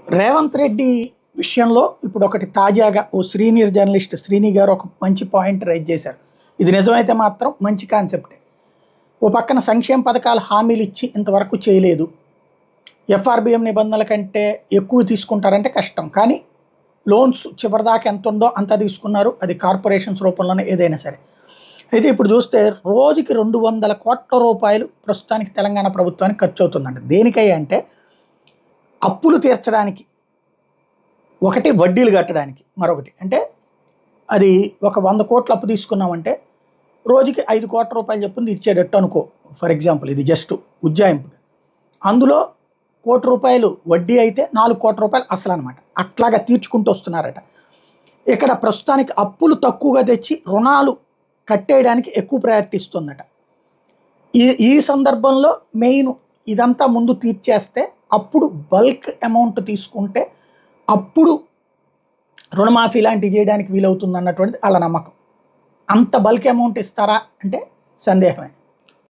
రేవంత్ రెడ్డి విషయంలో ఇప్పుడు ఒకటి తాజాగా ఓ సీనియర్ జర్నలిస్ట్ శ్రీని గారు ఒక మంచి పాయింట్ రైజ్ చేశారు. ఇది నిజమైతే మాత్రం మంచి కాన్సెప్టే. ఓ పక్కన సంక్షేమ పథకాలు హామీలు ఇచ్చి ఇంతవరకు చేయలేదు. ఎఫ్ఆర్బిఎం నిబంధనల కంటే ఎక్కువ తీసుకుంటారంటే కష్టం. కానీ లోన్స్ చివరిదాకా ఎంత ఉందో అంత తీసుకున్నారు. అది కార్పొరేషన్స్ రూపంలోనే ఏదైనా సరే. అయితే ఇప్పుడు చూస్తే రోజుకి 200 కోట్ల రూపాయలు ప్రస్తుతానికి తెలంగాణ ప్రభుత్వానికి ఖర్చు అవుతుందంట. దేనికై అంటే అప్పులు తీర్చడానికి, ఒకటి వడ్డీలు కట్టడానికి, మరొకటి అంటే అది ఒక 100 కోట్ల అప్పు తీసుకున్నామంటే రోజుకి 5 కోట్ల రూపాయలు చొప్పున ఇచ్చేటట్టు అనుకో. ఫర్ ఎగ్జాంపుల్ ఇది జస్ట్ ఉజ్జాయింపు. అందులో ₹1 వడ్డీ అయితే 4 కోట్ల రూపాయలు అసలు అనమాట. అట్లాగా తీర్చుకుంటూ వస్తున్నారట. ఇక్కడ ప్రస్తుతానికి అప్పులు తక్కువగా తెచ్చి రుణాలు కట్టేయడానికి ఎక్కువ ప్రయారిటీ ఇస్తుందట. ఈ ఈ సందర్భంలో మెయిన్ ఇదంతా ముందు తీర్చేస్తే అప్పుడు బల్క్ అమౌంట్ తీసుకుంటే అప్పుడు రుణమాఫీ లాంటివి చేయడానికి వీలవుతుంది అన్నటువంటిది వాళ్ళ నమ్మకం. అంత బల్క్ అమౌంట్ ఇస్తారా అంటే సందేహమే.